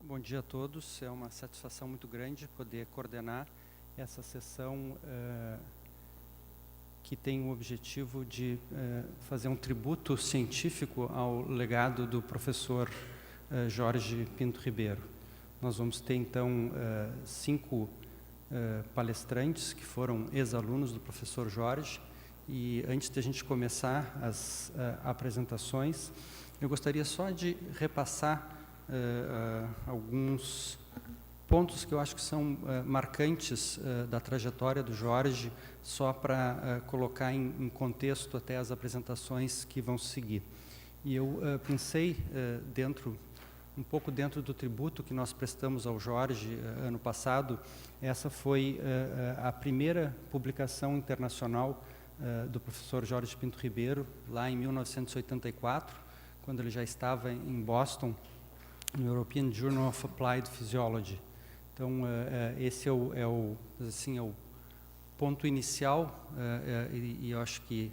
Bom dia a todos. É uma satisfação muito grande poder coordenar essa sessão que tem o objetivo de fazer um tributo científico ao legado do professor Jorge Pinto Ribeiro. Nós vamos ter, então, 5 palestrantes que foram ex-alunos do professor Jorge. E antes de a gente começar as apresentações, eu gostaria só de repassar alguns pontos que eu acho que são marcantes da trajetória do Jorge, só para colocar em contexto até as apresentações que vão seguir. E eu pensei um pouco dentro do tributo que nós prestamos ao Jorge ano passado. Essa foi a primeira publicação internacional do professor Jorge Pinto Ribeiro, lá em 1984, quando ele já estava em Boston, no European Journal of Applied Physiology. Então, esse é o ponto inicial, e eu acho que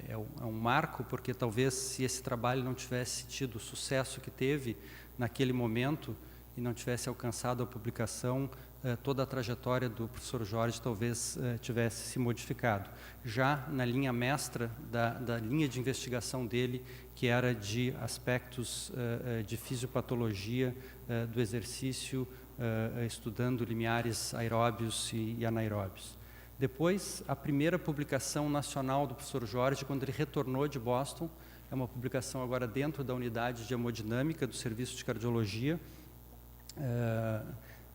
é um marco, porque talvez se esse trabalho não tivesse tido o sucesso que teve naquele momento e não tivesse alcançado a publicação, toda a trajetória do professor Jorge talvez tivesse se modificado. Já na linha mestra da linha de investigação dele, que era de aspectos de fisiopatologia do exercício, estudando limiares aeróbios e anaeróbios. Depois, a primeira publicação nacional do professor Jorge, quando ele retornou de Boston, é uma publicação agora dentro da unidade de hemodinâmica do Serviço de Cardiologia.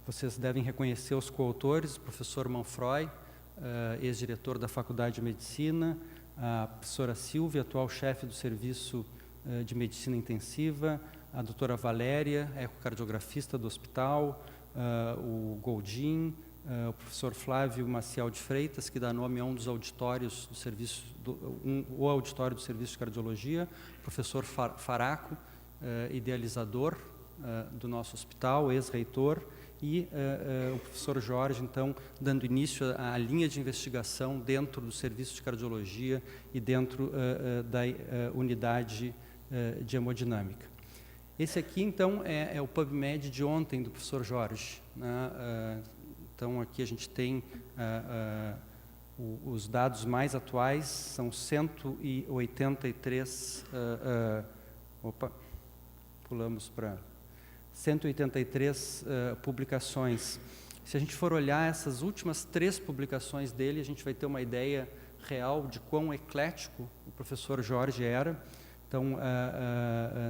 Vocês devem reconhecer os coautores, o professor Manfroy, ex-diretor da Faculdade de Medicina, a professora Silvia, atual chefe do Serviço de Medicina Intensiva, a doutora Valéria, ecocardiografista do hospital, o Goldin, o professor Flávio Maciel de Freitas, que dá nome a um dos auditórios do serviço, o auditório do Serviço de Cardiologia, o professor Faraco, idealizador do nosso hospital, ex-reitor, e o professor Jorge, então, dando início à linha de investigação dentro do Serviço de Cardiologia e dentro da unidade de hemodinâmica. Esse aqui, então, é o PubMed de ontem do professor Jorge, né? Então, aqui a gente tem os dados mais atuais, são 183, pulamos para 183 publicações. Se a gente for olhar essas últimas 3 publicações dele, a gente vai ter uma ideia real de quão eclético o professor Jorge era. Então,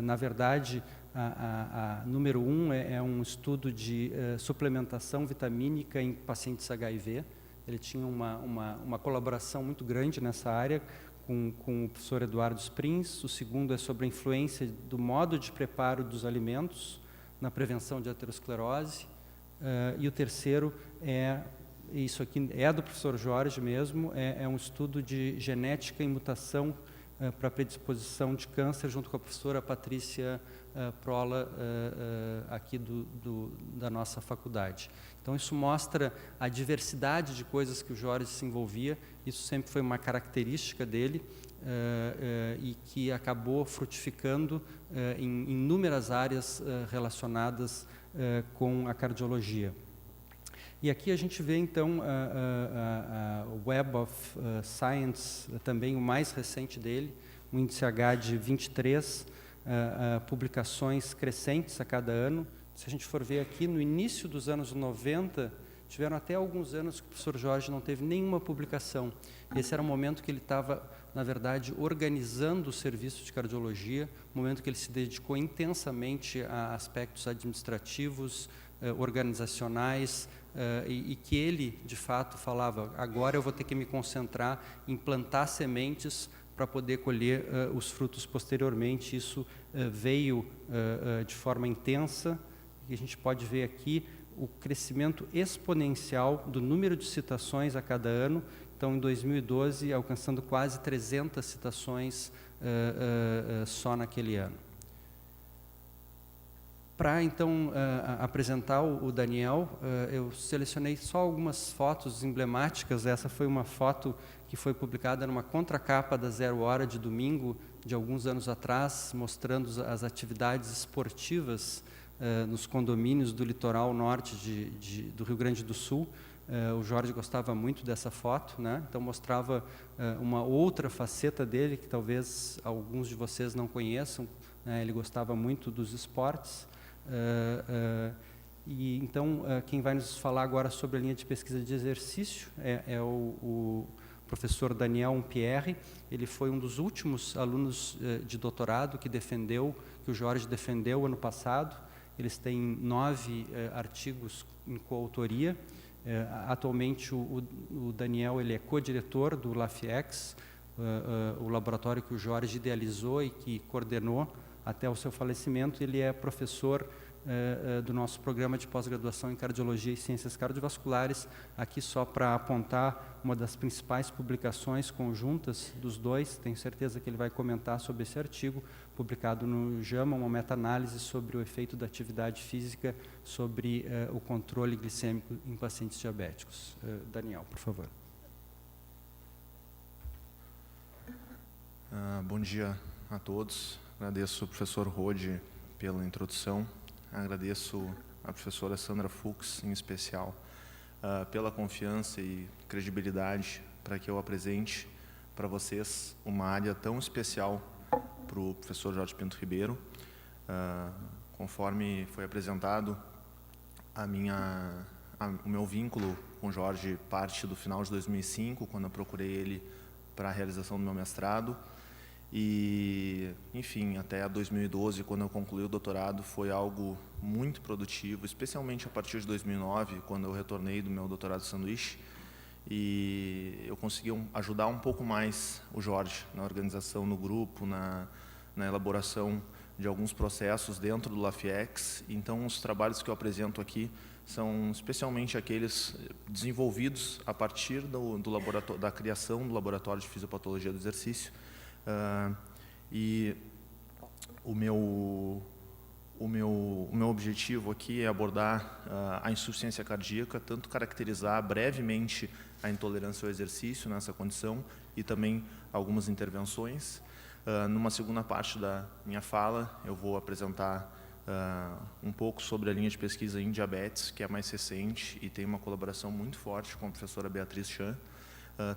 na verdade, a número 1 é um estudo de suplementação vitamínica em pacientes HIV. Ele tinha uma colaboração muito grande nessa área com o professor Eduardo Sprins. O segundo é sobre a influência do modo de preparo dos alimentos na prevenção de aterosclerose. E o terceiro isso aqui é do professor Jorge mesmo, é um estudo de genética e mutação para predisposição de câncer, junto com a professora Patrícia Prola, aqui da nossa faculdade. Então, isso mostra a diversidade de coisas que o Jorge se envolvia. Isso sempre foi uma característica dele e que acabou frutificando em inúmeras áreas relacionadas com a cardiologia. E aqui a gente vê, então, o Web of Science, também o mais recente dele, um índice H de 23, publicações crescentes a cada ano. Se a gente for ver aqui, no início dos anos 90, tiveram até alguns anos que o professor Jorge não teve nenhuma publicação. Esse era o momento que ele estava, na verdade, organizando o serviço de cardiologia, momento que ele se dedicou intensamente a aspectos administrativos, organizacionais, e que ele, de fato, falava: agora eu vou ter que me concentrar em plantar sementes para poder colher os frutos posteriormente. Isso veio de forma intensa, e a gente pode ver aqui o crescimento exponencial do número de citações a cada ano. Então, em 2012, alcançando quase 300 citações só naquele ano. Para, então, apresentar o Daniel, eu selecionei só algumas fotos emblemáticas. Essa foi uma foto que foi publicada numa contracapa da Zero Hora de domingo, de alguns anos atrás, mostrando as atividades esportivas nos condomínios do litoral norte do Rio Grande do Sul. O Jorge gostava muito dessa foto, né? Então mostrava uma outra faceta dele, que talvez alguns de vocês não conheçam. Ele gostava muito dos esportes. E então, quem vai nos falar agora sobre a linha de pesquisa de exercício é o professor Daniel Umpierre. Ele foi um dos últimos alunos de doutorado que o Jorge defendeu ano passado. Eles têm 9 artigos em coautoria. Atualmente, o Daniel ele é co-diretor do LAFIEX, o laboratório que o Jorge idealizou e que coordenou até o seu falecimento. Ele é professor do nosso programa de pós-graduação em Cardiologia e Ciências Cardiovasculares. Aqui só para apontar uma das principais publicações conjuntas dos dois, tenho certeza que ele vai comentar sobre esse artigo, publicado no JAMA, uma meta-análise sobre o efeito da atividade física sobre o controle glicêmico em pacientes diabéticos. Daniel, por favor. Bom dia a todos. Agradeço ao professor Rode pela introdução. Agradeço à professora Sandra Fuchs, em especial, pela confiança e credibilidade para que eu apresente para vocês uma área tão especial para o professor Jorge Pinto Ribeiro. Conforme foi apresentado, o meu vínculo com o Jorge parte do final de 2005, quando eu procurei ele para a realização do meu mestrado. E, enfim, até 2012, quando eu concluí o doutorado, foi algo muito produtivo, especialmente a partir de 2009, quando eu retornei do meu doutorado de sanduíche, e eu consegui ajudar um pouco mais o Jorge na organização, no grupo, na elaboração de alguns processos dentro do LAFIEX. Então, os trabalhos que eu apresento aqui são especialmente aqueles desenvolvidos a partir da criação do Laboratório de Fisiopatologia do Exercício. E o meu objetivo aqui é abordar a insuficiência cardíaca, tanto caracterizar brevemente a intolerância ao exercício nessa condição e também algumas intervenções. Numa segunda parte da minha fala, eu vou apresentar um pouco sobre a linha de pesquisa em diabetes, que é mais recente e tem uma colaboração muito forte com a professora Beatriz Chan.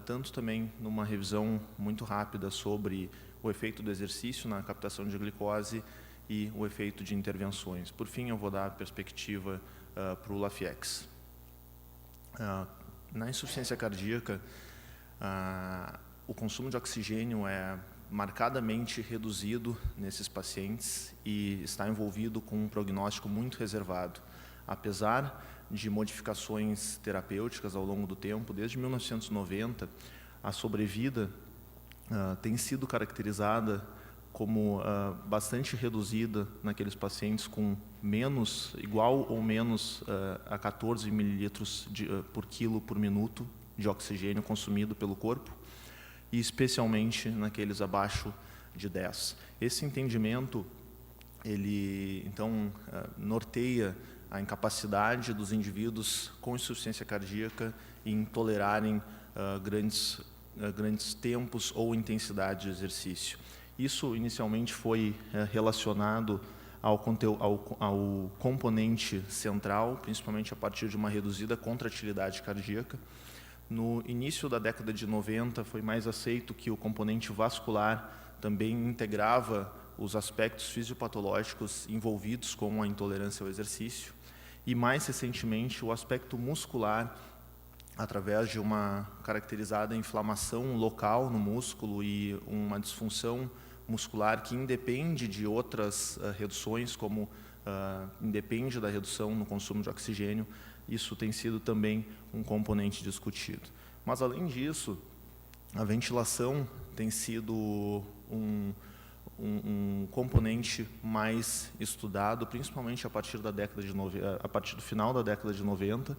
Tanto também numa revisão muito rápida sobre o efeito do exercício na captação de glicose e o efeito de intervenções. Por fim, eu vou dar a perspectiva para o LAFIEX. Na insuficiência cardíaca, o consumo de oxigênio é marcadamente reduzido nesses pacientes e está envolvido com um prognóstico muito reservado. Apesar de modificações terapêuticas ao longo do tempo, desde 1990, a sobrevida tem sido caracterizada como bastante reduzida naqueles pacientes com igual ou menos a 14 mililitros por quilo por minuto de oxigênio consumido pelo corpo, e especialmente naqueles abaixo de 10. Esse entendimento, ele então norteia a incapacidade dos indivíduos com insuficiência cardíaca em tolerarem grandes tempos ou intensidade de exercício. Isso inicialmente foi relacionado ao componente central, principalmente a partir de uma reduzida contratilidade cardíaca. No início da década de 90, foi mais aceito que o componente vascular também integrava os aspectos fisiopatológicos envolvidos com a intolerância ao exercício. E, mais recentemente, o aspecto muscular, através de uma caracterizada inflamação local no músculo e uma disfunção muscular que independe de outras reduções, como independe da redução no consumo de oxigênio. Isso tem sido também um componente discutido. Mas, além disso, a ventilação tem sido um componente mais estudado, principalmente a partir do final da década de 90,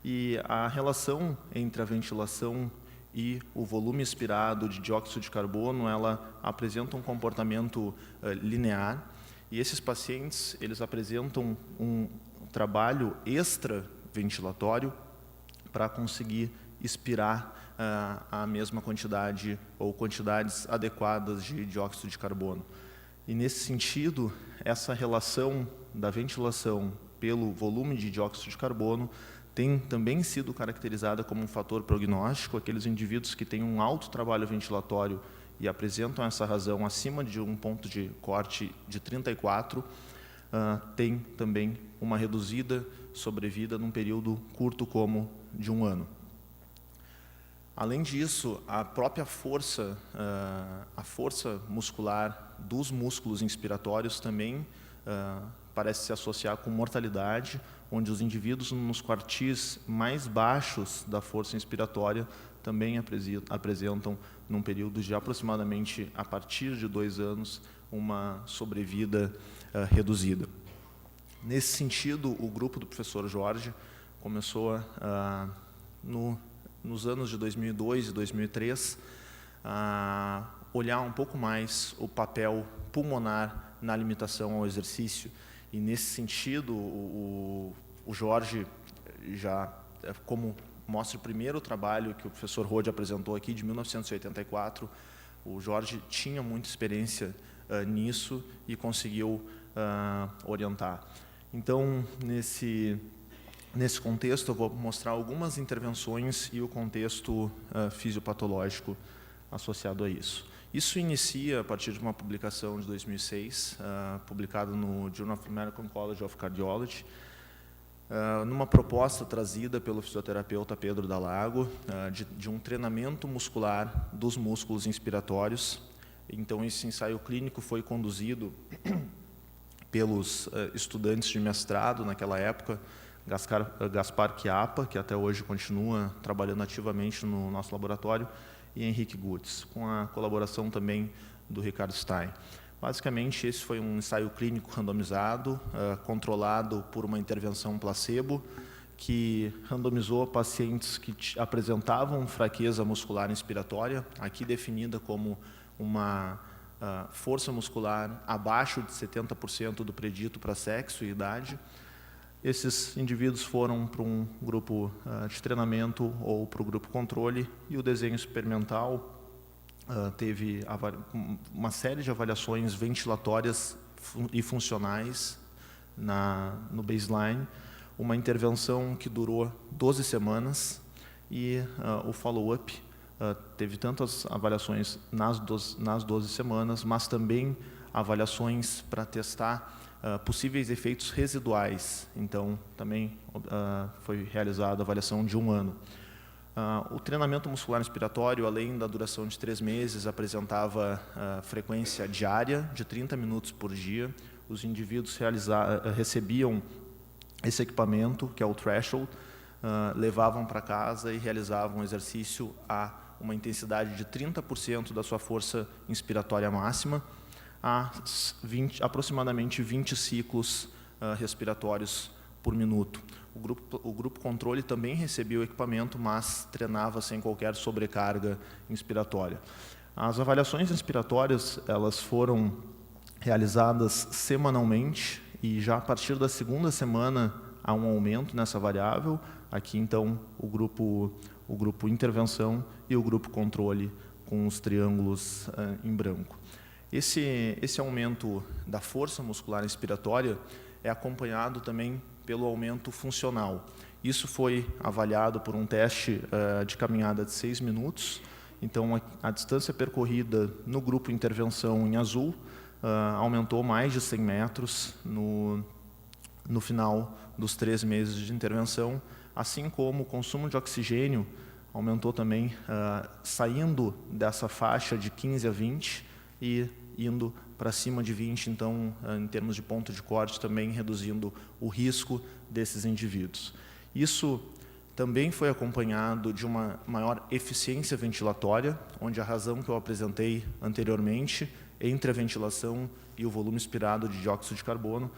e a relação entre a ventilação e o volume expirado de dióxido de carbono, ela apresenta um comportamento linear, e esses pacientes, eles apresentam um trabalho extraventilatório para conseguir expirar a mesma quantidade ou quantidades adequadas de dióxido de carbono. E, nesse sentido, essa relação da ventilação pelo volume de dióxido de carbono tem também sido caracterizada como um fator prognóstico. Aqueles indivíduos que têm um alto trabalho ventilatório e apresentam essa razão acima de um ponto de corte de 34, têm também uma reduzida sobrevida num período curto como de 1 ano. Além disso, a própria força, a força muscular dos músculos inspiratórios também parece se associar com mortalidade, onde os indivíduos nos quartis mais baixos da força inspiratória também apresentam, num período de aproximadamente, a partir de 2 anos, uma sobrevida reduzida. Nesse sentido, o grupo do professor Jorge começou nos anos de 2002 e 2003 a olhar um pouco mais o papel pulmonar na limitação ao exercício. E, nesse sentido, o Jorge, já como mostra o primeiro trabalho que o professor Rode apresentou aqui, de 1984, o Jorge tinha muita experiência nisso e conseguiu orientar. Então, nesse contexto, eu vou mostrar algumas intervenções e o contexto fisiopatológico associado a isso. Isso inicia a partir de uma publicação de 2006, publicada no Journal of American College of Cardiology, numa proposta trazida pelo fisioterapeuta Pedro Dalago, de um treinamento muscular dos músculos inspiratórios. Então, esse ensaio clínico foi conduzido pelos estudantes de mestrado naquela época, Gaspar Chiappa, que até hoje continua trabalhando ativamente no nosso laboratório, e Henrique Gutz, com a colaboração também do Ricardo Stein. Basicamente, esse foi um ensaio clínico randomizado, controlado por uma intervenção placebo, que randomizou pacientes que apresentavam fraqueza muscular inspiratória, aqui definida como uma força muscular abaixo de 70% do predito para sexo e idade. Esses indivíduos foram para um grupo de treinamento ou para o grupo controle, e o desenho experimental teve uma série de avaliações ventilatórias e funcionais no baseline, uma intervenção que durou 12 semanas e o follow-up teve tantas avaliações nas 12 semanas, mas também avaliações para testar possíveis efeitos residuais. Então, também foi realizada a avaliação de 1 ano. O treinamento muscular inspiratório, além da duração de 3 meses, apresentava frequência diária de 30 minutos por dia. Os indivíduos recebiam esse equipamento, que é o threshold, levavam para casa e realizavam um exercício a uma intensidade de 30% da sua força inspiratória máxima, a aproximadamente 20 ciclos respiratórios por minuto. O grupo controle também recebia o equipamento, mas treinava sem qualquer sobrecarga inspiratória. As avaliações inspiratórias, elas foram realizadas semanalmente, e já a partir da 2ª semana há um aumento nessa variável. Aqui, então, o grupo intervenção e o grupo controle, com os triângulos em branco. Esse aumento da força muscular inspiratória é acompanhado também pelo aumento funcional. Isso foi avaliado por um teste de caminhada de 6 minutos. Então, a distância percorrida no grupo intervenção em azul aumentou mais de 100 metros no final dos 3 meses de intervenção, assim como o consumo de oxigênio aumentou também, saindo dessa faixa de 15 a 20 e indo para cima de 20, então, em termos de ponto de corte, também reduzindo o risco desses indivíduos. Isso também foi acompanhado de uma maior eficiência ventilatória, onde a razão que eu apresentei anteriormente, entre a ventilação e o volume expirado de dióxido de carbono,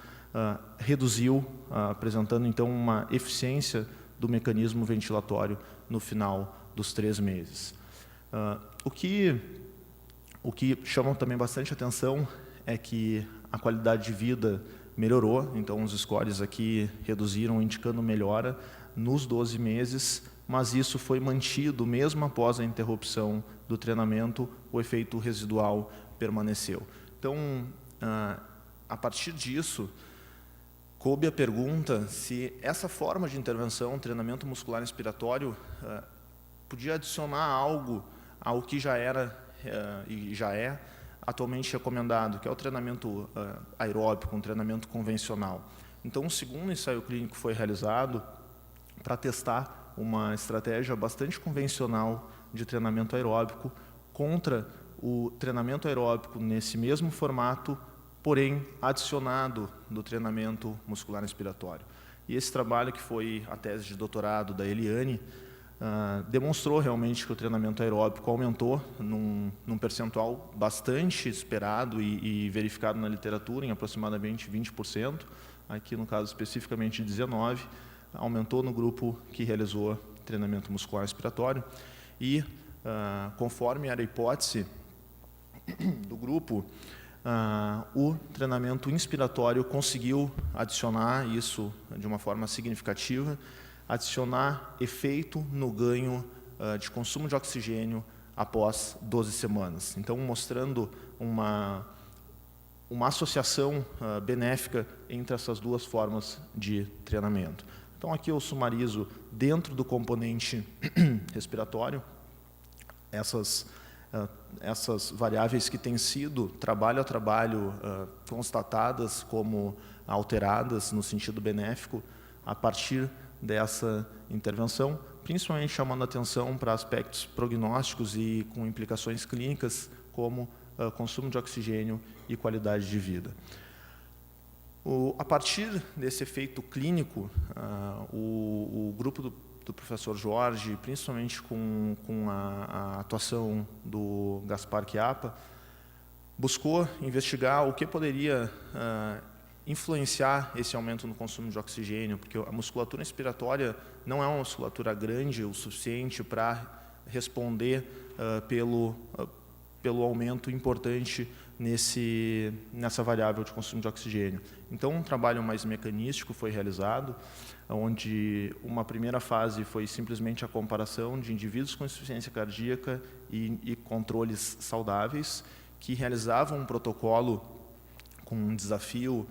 reduziu, apresentando, então, uma eficiência do mecanismo ventilatório no final dos 3 meses. O que chama também bastante atenção é que a qualidade de vida melhorou. Então, os scores aqui reduziram, indicando melhora nos 12 meses, mas isso foi mantido mesmo após a interrupção do treinamento, o efeito residual permaneceu. Então, a partir disso, coube a pergunta se essa forma de intervenção, treinamento muscular inspiratório, podia adicionar algo ao que já era e já é atualmente recomendado, que é o treinamento aeróbico, um treinamento convencional. Então, o segundo ensaio clínico foi realizado para testar uma estratégia bastante convencional de treinamento aeróbico contra o treinamento aeróbico nesse mesmo formato, porém adicionado do treinamento muscular inspiratório. E esse trabalho, que foi a tese de doutorado da Eliane, demonstrou realmente que o treinamento aeróbico aumentou num percentual bastante esperado e verificado na literatura, em aproximadamente 20%, aqui no caso especificamente 19%, aumentou no grupo que realizou treinamento muscular inspiratório e, conforme era a hipótese do grupo, o treinamento inspiratório conseguiu adicionar isso de uma forma significativa, adicionar efeito no ganho de consumo de oxigênio após 12 semanas. Então, mostrando uma associação benéfica entre essas duas formas de treinamento. Então, aqui eu sumarizo, dentro do componente respiratório, essas variáveis que têm sido, trabalho a trabalho, constatadas como alteradas no sentido benéfico a partir dessa intervenção, principalmente chamando atenção para aspectos prognósticos e com implicações clínicas, como consumo de oxigênio e qualidade de vida. A partir desse efeito clínico, o grupo do professor Jorge, principalmente com a atuação do Gaspar Chiappa, buscou investigar o que poderia influenciar esse aumento no consumo de oxigênio, porque a musculatura inspiratória não é uma musculatura grande o suficiente para responder pelo aumento importante nessa variável de consumo de oxigênio. Então, um trabalho mais mecanístico foi realizado, onde uma primeira fase foi simplesmente a comparação de indivíduos com insuficiência cardíaca e controles saudáveis, que realizavam um protocolo com um desafio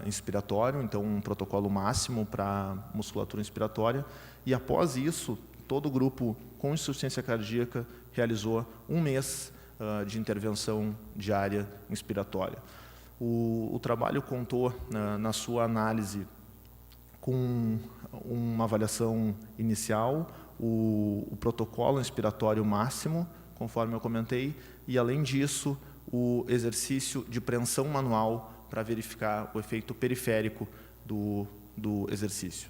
inspiratório, então um protocolo máximo para musculatura inspiratória, e após isso, todo o grupo com insuficiência cardíaca realizou um mês de intervenção diária inspiratória. O trabalho contou, na sua análise, com uma avaliação inicial, o protocolo inspiratório máximo, conforme eu comentei, e, além disso, o exercício de preensão manual para verificar o efeito periférico do exercício.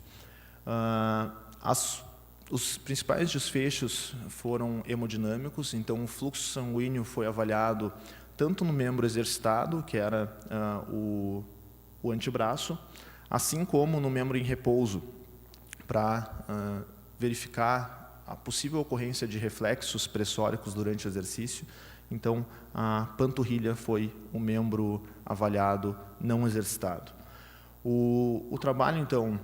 Os principais desfechos foram hemodinâmicos, então o fluxo sanguíneo foi avaliado tanto no membro exercitado, que era o antebraço, assim como no membro em repouso, para verificar a possível ocorrência de reflexos pressóricos durante o exercício. Então, a panturrilha foi o membro avaliado não exercitado. O trabalho, então,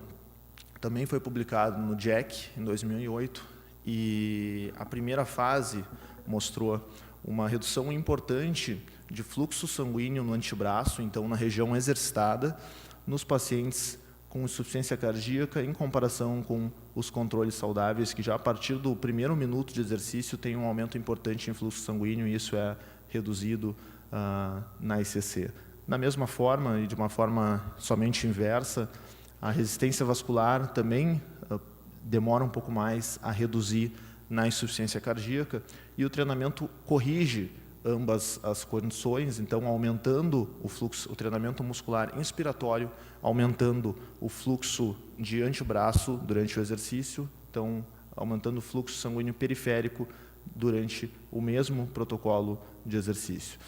também foi publicado no JACC, em 2008, e a primeira fase mostrou uma redução importante de fluxo sanguíneo no antebraço, então na região exercitada, nos pacientes com insuficiência cardíaca, em comparação com os controles saudáveis, que já a partir do primeiro minuto de exercício tem um aumento importante em fluxo sanguíneo, e isso é reduzido na ICC. Da mesma forma, e de uma forma somente inversa, a resistência vascular também demora um pouco mais a reduzir na insuficiência cardíaca, e o treinamento corrige ambas as condições, então aumentando o treinamento muscular inspiratório, aumentando o fluxo de antebraço durante o exercício, então aumentando o fluxo sanguíneo periférico durante o mesmo protocolo de exercício.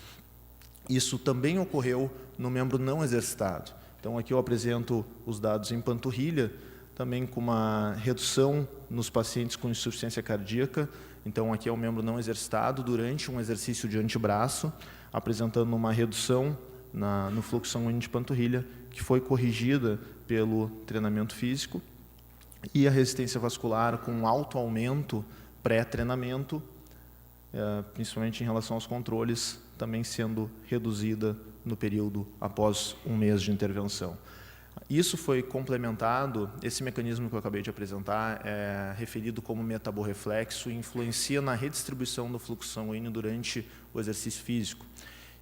Isso também ocorreu no membro não exercitado. Então, aqui eu apresento os dados em panturrilha, também com uma redução nos pacientes com insuficiência cardíaca. Então, aqui é o membro não exercitado durante um exercício de antebraço, apresentando uma redução no fluxo sanguíneo de panturrilha, que foi corrigida pelo treinamento físico, e a resistência vascular com alto aumento pré-treinamento, principalmente em relação aos controles, também sendo reduzida no período após 1 mês de intervenção. Isso foi complementado, esse mecanismo que eu acabei de apresentar é referido como metaborreflexo e influencia na redistribuição do fluxo sanguíneo durante o exercício físico.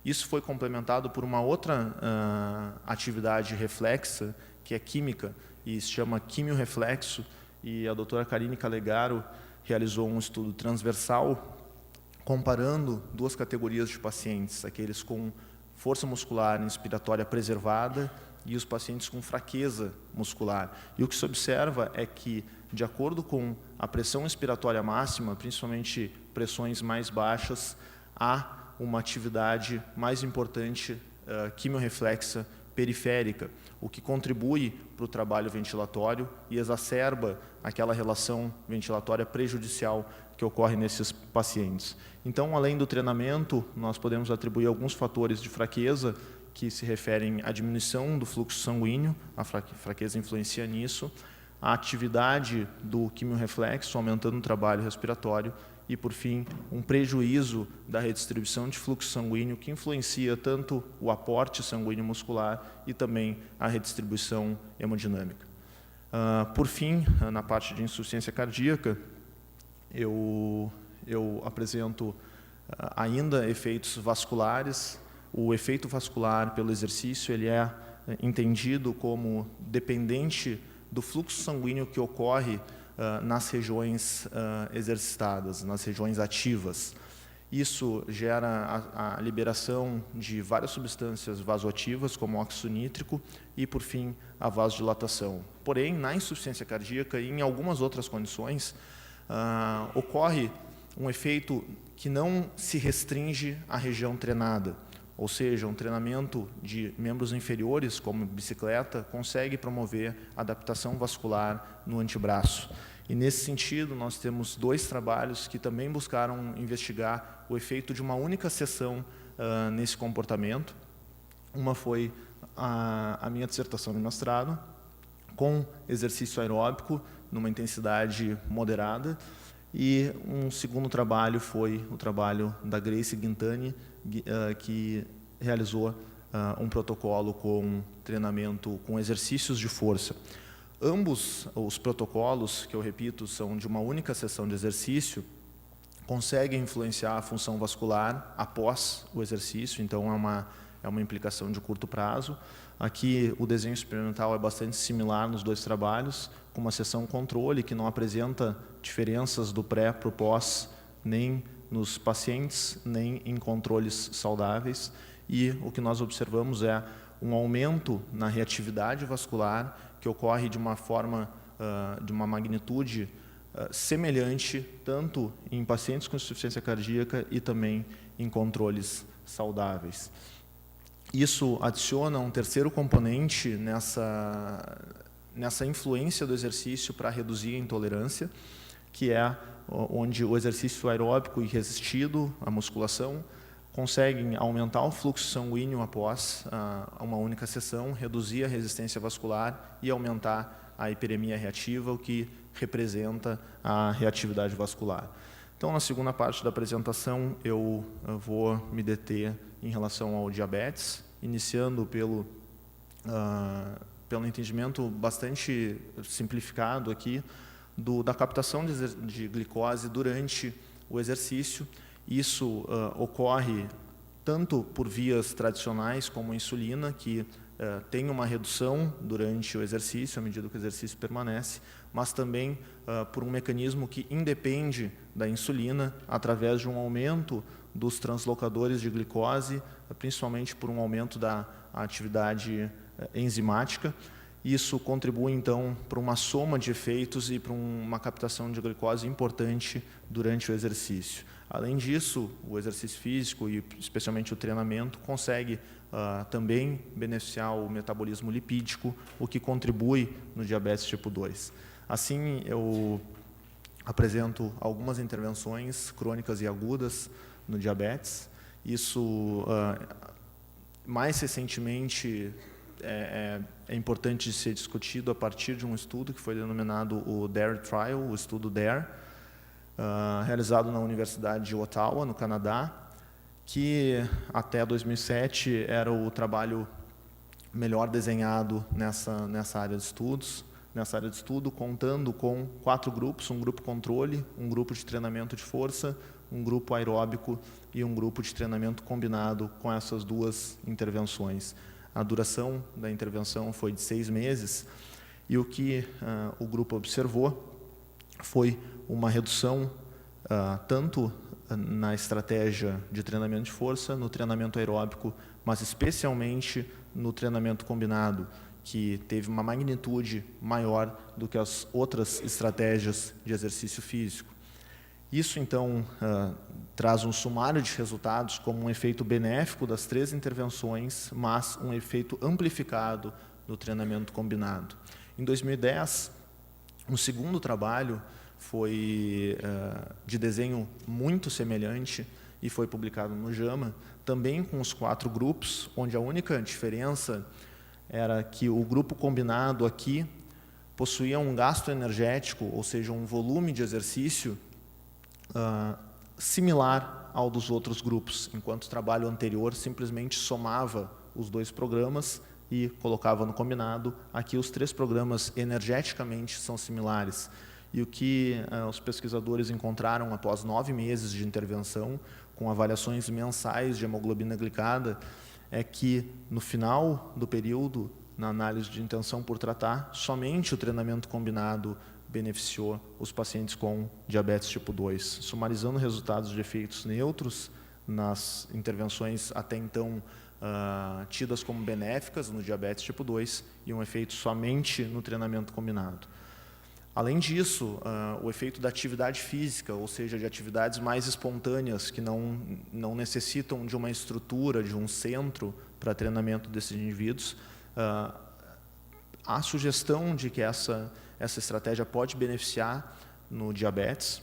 Isso foi complementado por uma outra atividade reflexa, que é química, e se chama quimiorreflexo, e a doutora Karine Calegaro realizou um estudo transversal comparando 2 categorias de pacientes, aqueles com força muscular inspiratória preservada e os pacientes com fraqueza muscular. E o que se observa é que, de acordo com a pressão inspiratória máxima, principalmente pressões mais baixas, há uma atividade mais importante quimiorreflexa periférica, o que contribui para o trabalho ventilatório e exacerba aquela relação ventilatória prejudicial que ocorre nesses pacientes. Então, além do treinamento, nós podemos atribuir alguns fatores de fraqueza que se referem à diminuição do fluxo sanguíneo, a fraqueza influencia nisso, a atividade do quimiorreflexo, aumentando o trabalho respiratório, e, por fim, um prejuízo da redistribuição de fluxo sanguíneo que influencia tanto o aporte sanguíneo muscular e também a redistribuição hemodinâmica. Por fim, na parte de insuficiência cardíaca, eu apresento ainda efeitos vasculares. O efeito vascular pelo exercício ele é entendido como dependente do fluxo sanguíneo que ocorre nas regiões exercitadas, nas regiões ativas. Isso gera a liberação de várias substâncias vasoativas, como o óxido nítrico, e, por fim, a vasodilatação. Porém, na insuficiência cardíaca e em algumas outras condições, ocorre um efeito que não se restringe à região treinada, ou seja, um treinamento de membros inferiores, como bicicleta, consegue promover adaptação vascular no antebraço. E, nesse sentido, nós temos 2 trabalhos que também buscaram investigar o efeito de uma única sessão nesse comportamento. Uma foi a minha dissertação de mestrado, com exercício aeróbico, numa intensidade moderada, e um segundo trabalho foi o trabalho da Grace Guintani, que realizou um protocolo com treinamento com exercícios de força. Ambos os protocolos, que eu repito, são de uma única sessão de exercício, conseguem influenciar a função vascular após o exercício, então é uma implicação de curto prazo. Aqui o desenho experimental é bastante similar nos 2 trabalhos, com uma sessão controle que não apresenta diferenças do pré para o pós, nem nos pacientes, nem em controles saudáveis. E o que nós observamos é um aumento na reatividade vascular que ocorre de uma forma, de uma magnitude semelhante, tanto em pacientes com insuficiência cardíaca e também em controles saudáveis. Isso adiciona um terceiro componente nessa influência do exercício para reduzir a intolerância, que é onde o exercício aeróbico e resistido, a musculação, conseguem aumentar o fluxo sanguíneo após uma única sessão, reduzir a resistência vascular e aumentar a hiperemia reativa, o que representa a reatividade vascular. Então, na segunda parte da apresentação, eu vou me deter em relação ao diabetes, iniciando pelo entendimento bastante simplificado aqui da captação de glicose durante o exercício. Isso ocorre tanto por vias tradicionais como a insulina, que tem uma redução durante o exercício, à medida que o exercício permanece, mas também por um mecanismo que independe da insulina, através de um aumento dos translocadores de glicose, principalmente por um aumento da atividade enzimática. Isso contribui, então, para uma soma de efeitos e para uma captação de glicose importante durante o exercício. Além disso, o exercício físico e especialmente o treinamento consegue também beneficiar o metabolismo lipídico, o que contribui no diabetes tipo 2. Assim, eu apresento algumas intervenções crônicas e agudas no diabetes. Isso, mais recentemente, é importante de ser discutido a partir de um estudo que foi denominado o DARE Trial, o estudo DARE, realizado na Universidade de Ottawa, no Canadá, que até 2007 era o trabalho melhor desenhado nessa área de estudos. Nessa área de estudo, contando com 4 grupos, um grupo controle, um grupo de treinamento de força, um grupo aeróbico e um grupo de treinamento combinado com essas 2 intervenções. A duração da intervenção foi de 6 meses e o que o grupo observou foi uma redução tanto na estratégia de treinamento de força, no treinamento aeróbico, mas especialmente no treinamento combinado, que teve uma magnitude maior do que as outras estratégias de exercício físico. Isso, então, traz um sumário de resultados como um efeito benéfico das 3 intervenções, mas um efeito amplificado no treinamento combinado. Em 2010, um segundo trabalho foi de desenho muito semelhante e foi publicado no JAMA, também com os 4 grupos, onde a única diferença era que o grupo combinado aqui possuía um gasto energético, ou seja, um volume de exercício similar ao dos outros grupos, enquanto o trabalho anterior simplesmente somava os 2 programas e colocava no combinado. Aqui os 3 programas energeticamente são similares. E o que os pesquisadores encontraram após 9 meses de intervenção, com avaliações mensais de hemoglobina glicada, é que, no final do período, na análise de intenção por tratar, somente o treinamento combinado beneficiou os pacientes com diabetes tipo 2, sumarizando resultados de efeitos neutros nas intervenções até então tidas como benéficas no diabetes tipo 2 e um efeito somente no treinamento combinado. Além disso, o efeito da atividade física, ou seja, de atividades mais espontâneas, que não necessitam de uma estrutura, de um centro para treinamento desses indivíduos, a sugestão de que essa estratégia pode beneficiar no diabetes.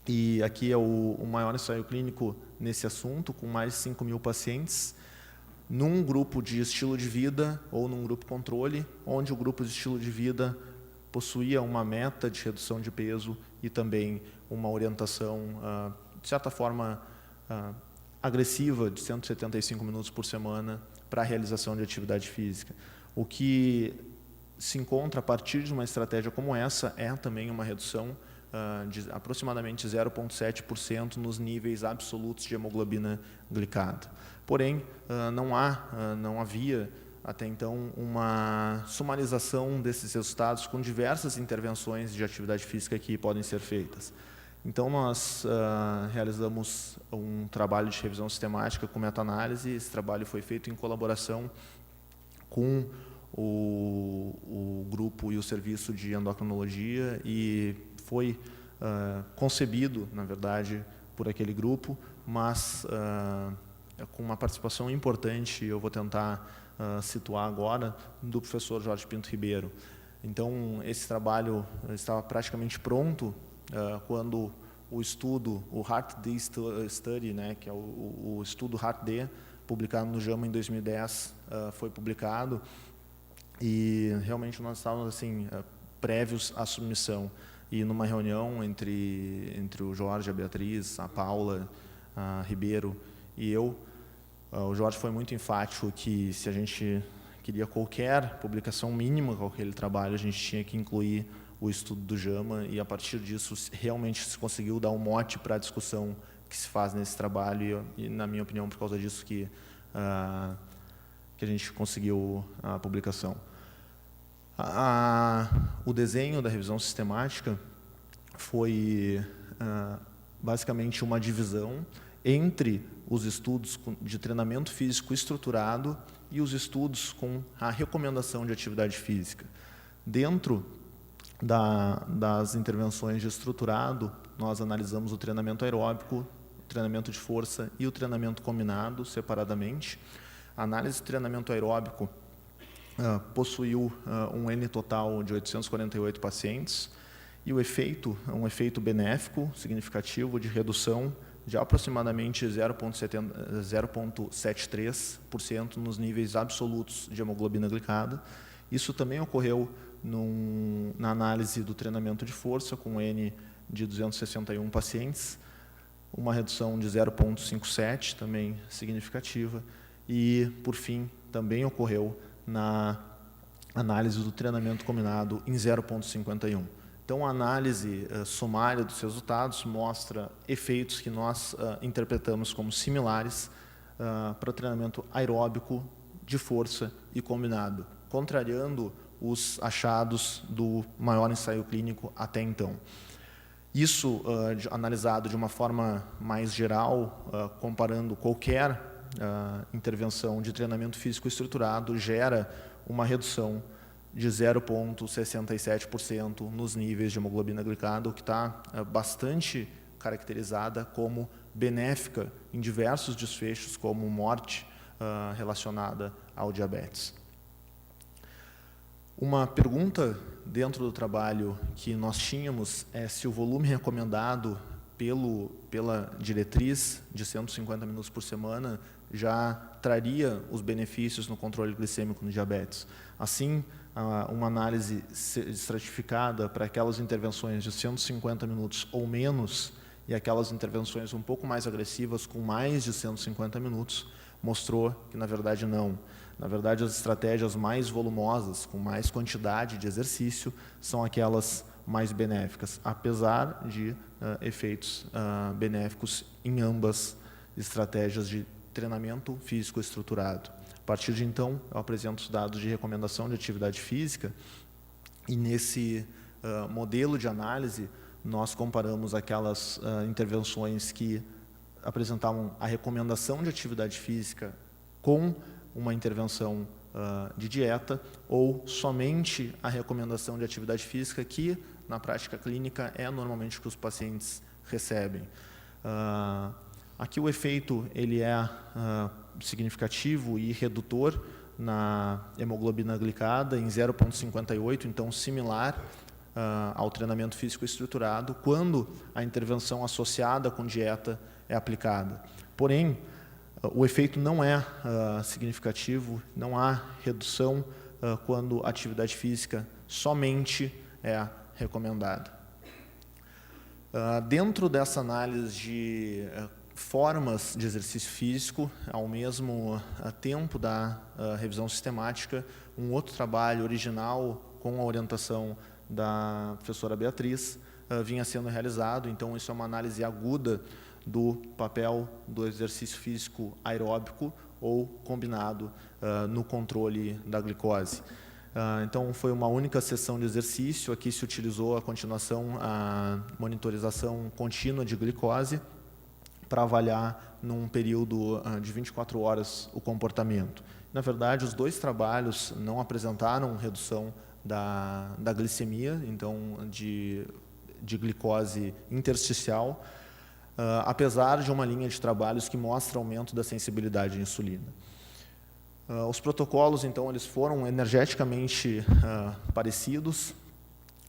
E aqui é o maior ensaio clínico nesse assunto, com mais de 5.000 pacientes, num grupo de estilo de vida ou num grupo controle, onde o grupo de estilo de vida possuía uma meta de redução de peso e também uma orientação, de certa forma, agressiva, de 175 minutos por semana para a realização de atividade física. O que se encontra a partir de uma estratégia como essa é também uma redução de aproximadamente 0,7% nos níveis absolutos de hemoglobina glicada. Porém, não havia até então uma sumarização desses resultados com diversas intervenções de atividade física que podem ser feitas. Então, nós realizamos um trabalho de revisão sistemática com meta-análise. Esse trabalho foi feito em colaboração com o grupo e o serviço de endocrinologia e foi concebido, na verdade, por aquele grupo, mas com uma participação importante, eu vou tentar situar agora, do professor Jorge Pinto Ribeiro. Então, esse trabalho estava praticamente pronto quando o estudo, o HEART-D Study, né, que é o estudo HEART-D, publicado no JAMA em 2010, foi publicado, e realmente nós estávamos assim, prévios à submissão. E numa reunião entre o Jorge, a Beatriz, a Paula, a Ribeiro e eu, o Jorge foi muito enfático que, se a gente queria qualquer publicação mínima com aquele trabalho, a gente tinha que incluir o estudo do JAMA, e a partir disso realmente se conseguiu dar um mote para a discussão que se faz nesse trabalho, e na minha opinião, por causa disso que a gente conseguiu a publicação. O desenho da revisão sistemática foi basicamente uma divisão entre os estudos de treinamento físico estruturado e os estudos com a recomendação de atividade física. Dentro das intervenções de estruturado, nós analisamos o treinamento aeróbico, o treinamento de força e o treinamento combinado separadamente. A análise do treinamento aeróbico possuiu um N total de 848 pacientes e o efeito é um efeito benéfico significativo de redução de aproximadamente 0,73% nos níveis absolutos de hemoglobina glicada. Isso também ocorreu na análise do treinamento de força, com N de 261 pacientes, uma redução de 0,57, também significativa, e, por fim, também ocorreu na análise do treinamento combinado em 0,51. Então, a análise sumária dos resultados mostra efeitos que nós interpretamos como similares para o treinamento aeróbico de força e combinado, contrariando os achados do maior ensaio clínico até então. Isso, analisado de uma forma mais geral, comparando qualquer intervenção de treinamento físico estruturado, gera uma redução de 0,67% nos níveis de hemoglobina glicada, o que está bastante caracterizada como benéfica em diversos desfechos, como morte relacionada ao diabetes. Uma pergunta dentro do trabalho que nós tínhamos é se o volume recomendado pela diretriz de 150 minutos por semana já traria os benefícios no controle glicêmico no diabetes. Assim, uma análise estratificada para aquelas intervenções de 150 minutos ou menos e aquelas intervenções um pouco mais agressivas com mais de 150 minutos mostrou que, na verdade, não. Na verdade, as estratégias mais volumosas, com mais quantidade de exercício, são aquelas mais benéficas, apesar de efeitos benéficos em ambas estratégias de treinamento físico estruturado. A partir de então, eu apresento os dados de recomendação de atividade física e nesse modelo de análise nós comparamos aquelas intervenções que apresentavam a recomendação de atividade física com uma intervenção de dieta ou somente a recomendação de atividade física que, na prática clínica, é normalmente o que os pacientes recebem. Aqui o efeito ele é significativo e redutor na hemoglobina glicada em 0,58, então similar ao treinamento físico estruturado, quando a intervenção associada com dieta é aplicada. Porém, o efeito não é significativo, não há redução quando a atividade física somente é recomendada. Dentro dessa análise de formas de exercício físico, ao mesmo tempo da revisão sistemática, um outro trabalho original com a orientação da professora Beatriz vinha sendo realizado. Então, isso é uma análise aguda do papel do exercício físico aeróbico ou combinado no controle da glicose. Então, foi uma única sessão de exercício. Aqui se utilizou a continuação, a monitorização contínua de glicose para avaliar num período de 24 horas o comportamento. Na verdade, os dois trabalhos não apresentaram redução da glicemia, então de glicose intersticial, apesar de uma linha de trabalhos que mostra aumento da sensibilidade à insulina. Os protocolos, então, eles foram energeticamente parecidos,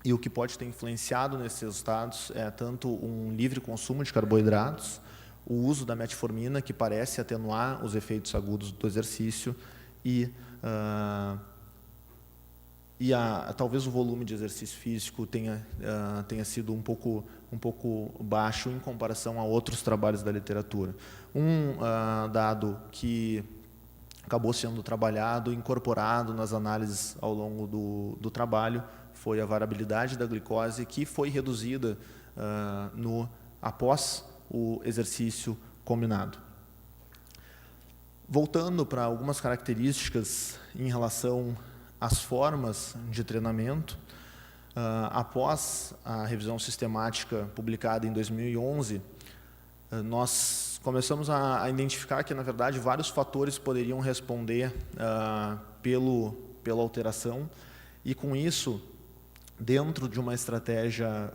e o que pode ter influenciado nesses resultados é tanto um livre consumo de carboidratos, o uso da metformina, que parece atenuar os efeitos agudos do exercício, e talvez o volume de exercício físico tenha sido um pouco baixo em comparação a outros trabalhos da literatura. Um dado que acabou sendo trabalhado, incorporado nas análises ao longo do trabalho, foi a variabilidade da glicose, que foi reduzida após o exercício combinado. Voltando para algumas características em relação às formas de treinamento, após a revisão sistemática publicada em 2011, nós começamos a identificar que, na verdade, vários fatores poderiam responder pela alteração, e com isso, dentro de uma estratégia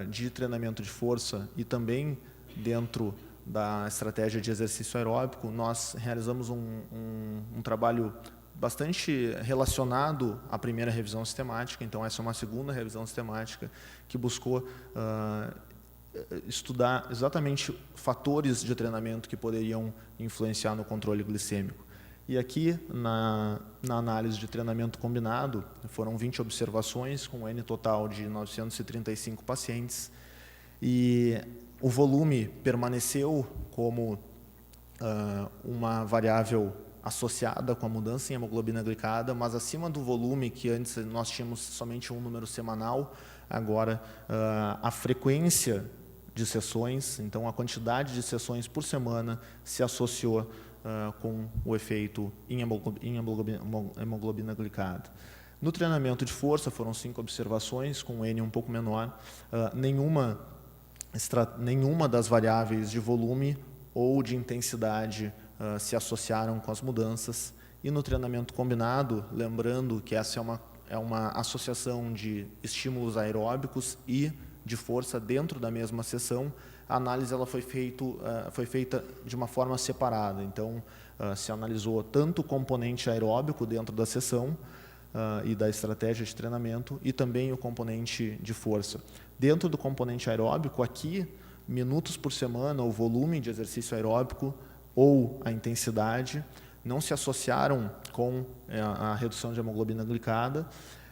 de treinamento de força e também dentro da estratégia de exercício aeróbico, nós realizamos um trabalho bastante relacionado à primeira revisão sistemática. Então, essa é uma segunda revisão sistemática que buscou estudar exatamente fatores de treinamento que poderiam influenciar no controle glicêmico. E aqui, na análise de treinamento combinado, foram 20 observações, com um N total de 935 pacientes, e O volume permaneceu como uma variável associada com a mudança em hemoglobina glicada, mas acima do volume, que antes nós tínhamos somente um número semanal, agora a frequência de sessões, então a quantidade de sessões por semana se associou com o efeito em hemoglobina glicada. No treinamento de força foram 5 observações, com um N um pouco menor, nenhuma das variáveis de volume ou de intensidade se associaram com as mudanças. E no treinamento combinado, lembrando que essa é uma associação de estímulos aeróbicos e de força dentro da mesma sessão, a análise ela foi feita de uma forma separada. Então, se analisou tanto o componente aeróbico dentro da sessão e da estratégia de treinamento e também o componente de força. Dentro do componente aeróbico, aqui, minutos por semana, o volume de exercício aeróbico ou a intensidade não se associaram com a redução de hemoglobina glicada,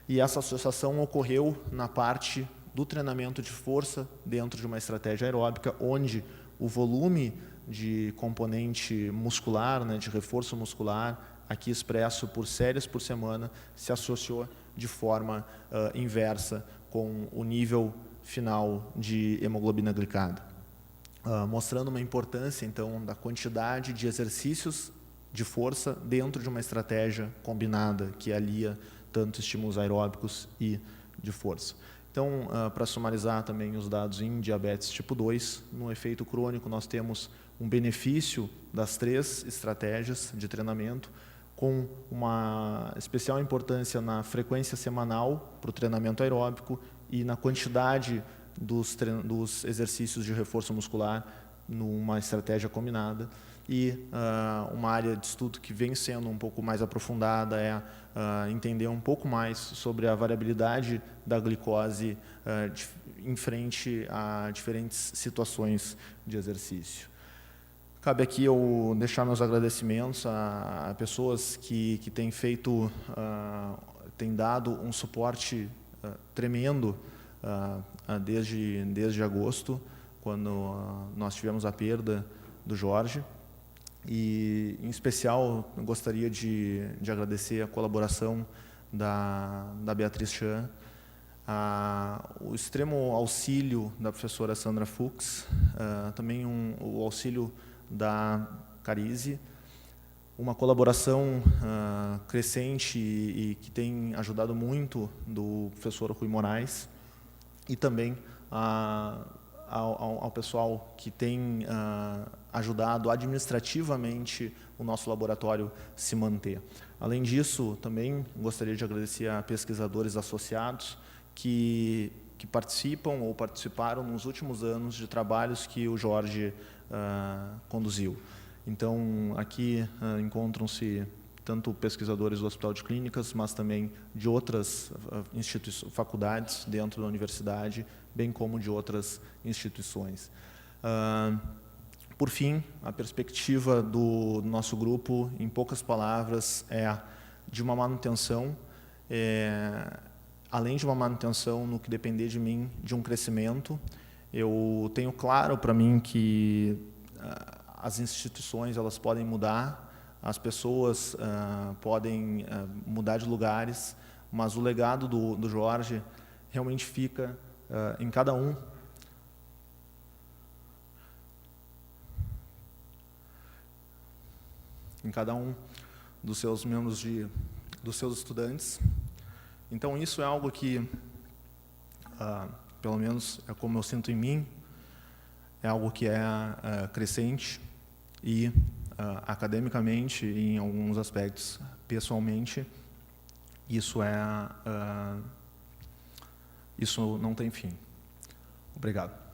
e essa associação ocorreu na parte do treinamento de força dentro de uma estratégia aeróbica, onde o volume de componente muscular, de reforço muscular, aqui expresso por séries por semana, se associou de forma inversa com o nível final de hemoglobina glicada, mostrando uma importância, então, da quantidade de exercícios de força dentro de uma estratégia combinada, que alia tanto estímulos aeróbicos e de força. Então, para sumarizar também os dados em diabetes tipo 2, no efeito crônico nós temos um benefício das 3 estratégias de treinamento, com uma especial importância na frequência semanal para o treinamento aeróbico e na quantidade dos exercícios de reforço muscular numa estratégia combinada. E uma área de estudo que vem sendo um pouco mais aprofundada é entender um pouco mais sobre a variabilidade da glicose em frente a diferentes situações de exercício. Cabe aqui eu deixar meus agradecimentos a pessoas que têm feito, têm dado um suporte tremendo desde agosto, quando nós tivemos a perda do Jorge. E, em especial, eu gostaria de agradecer a colaboração da Beatriz Chan, o extremo auxílio da professora Sandra Fuchs, também o auxílio da Carize, uma colaboração crescente e que tem ajudado muito do professor Rui Moraes, e também ao pessoal que tem ajudado administrativamente o nosso laboratório se manter. Além disso, também gostaria de agradecer a pesquisadores associados que participam ou participaram nos últimos anos de trabalhos que o Jorge conduziu. Então, aqui encontram-se tanto pesquisadores do Hospital de Clínicas, mas também de outras faculdades dentro da universidade, bem como de outras instituições. Por fim, a perspectiva do nosso grupo, em poucas palavras, é de uma manutenção, além de uma manutenção no que depender de mim, de um crescimento. Eu tenho claro para mim que as instituições elas podem mudar, as pessoas podem mudar de lugares, mas o legado do Jorge realmente fica em cada um. Em cada um dos seus membros, dos seus estudantes. Então, isso é algo que, pelo menos é como eu sinto em mim, é algo que é crescente e, academicamente, em alguns aspectos, pessoalmente, isso não tem fim. Obrigado.